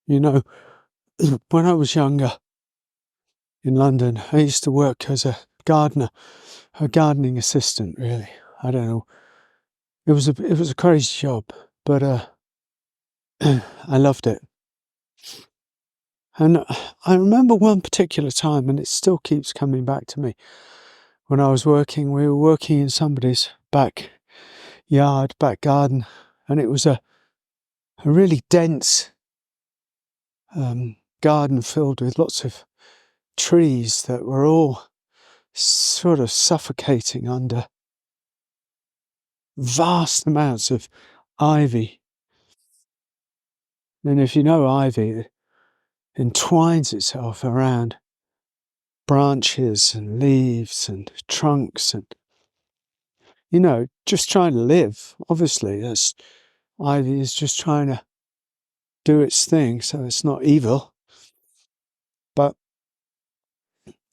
You know, when I was younger in London, I used to work as a gardener, a gardening assistant, really. I don't know. It was a crazy job, but I loved it. And I remember one particular time, and it still keeps coming back to me. When I was working, we were working in somebody's back garden, and it was a really dense garden filled with lots of trees that were all sort of suffocating under vast amounts of ivy. And if you know ivy, it entwines itself around branches and leaves and trunks and, just trying to live. Obviously, ivy is just trying to do its thing, so it's not evil. But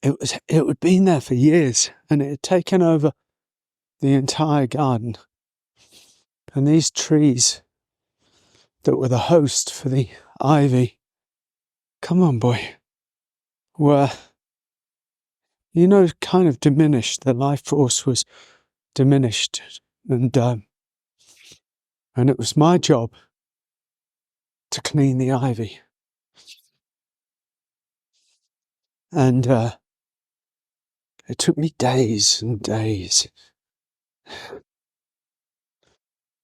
it had been there for years, and it had taken over the entire garden. And these trees that were the host for the ivy, come on, boy, were, kind of diminished. The life force was diminished, and it was my job to clean the ivy. And it took me days and days.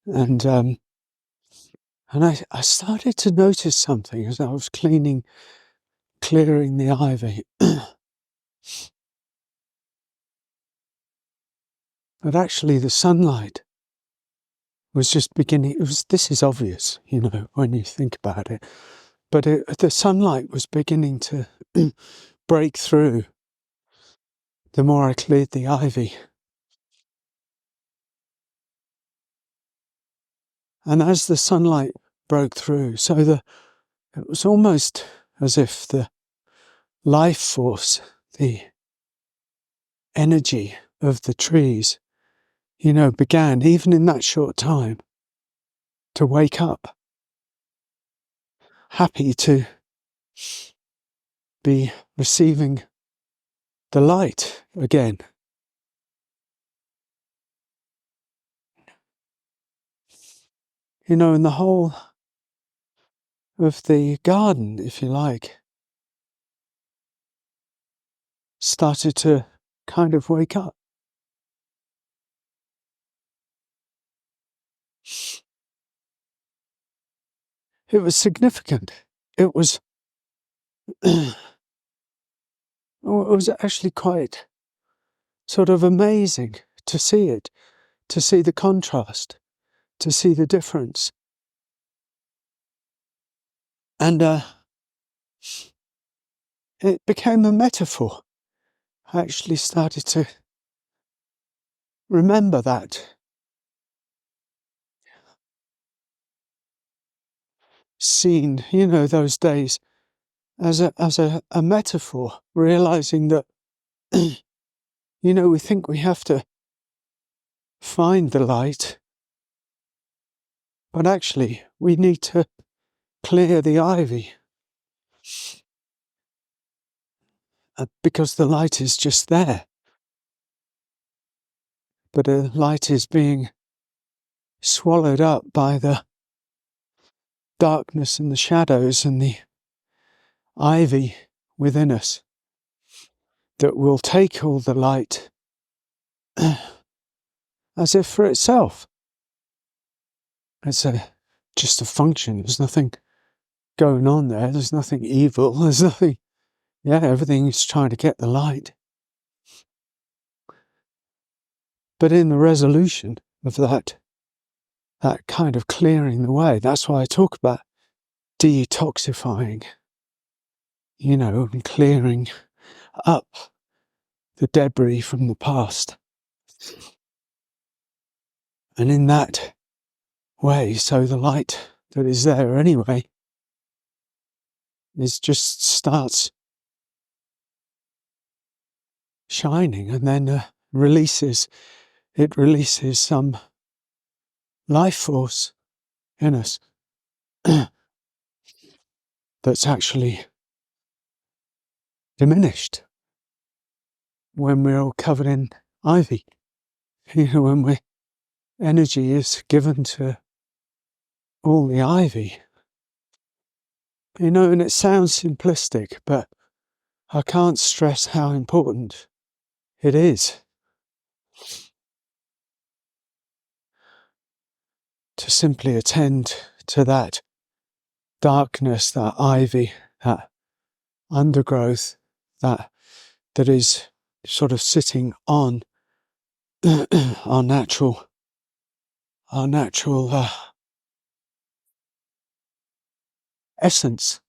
And I started to notice something as I was clearing the ivy. But actually the sunlight was just beginning. This is obvious, when you think about it. But the sunlight was beginning to break through the more I cleared the ivy. And as the sunlight broke through, it was almost as if the life force, the energy of the trees, began, even in that short time, to wake up, happy to be receiving the light again. And the whole of the garden, if you like, started to kind of wake up. It was significant. It was actually quite sort of amazing to see it, to see the contrast, to see the difference. And it became a metaphor. I actually started to remember that scene, those days, as a metaphor, realizing that, we think we have to find the light, but actually we need to clear the ivy, because the light is just there. But the light is being swallowed up by the darkness and the shadows and the ivy within us that will take all the light as if for itself. It's just a function. There's nothing going on there. There's nothing evil. There's nothing. Yeah, everything's trying to get the light. But in the resolution of that kind of clearing the way, that's why I talk about detoxifying, and clearing up the debris from the past. And in that way, so the light that is there anyway just starts shining, and then releases some life force in us. that's actually diminished when we're all covered in ivy. When energy is given to all the ivy. And it sounds simplistic, but I can't stress how important it is to simply attend to that darkness, that ivy, that undergrowth, that is sort of sitting on our natural essence.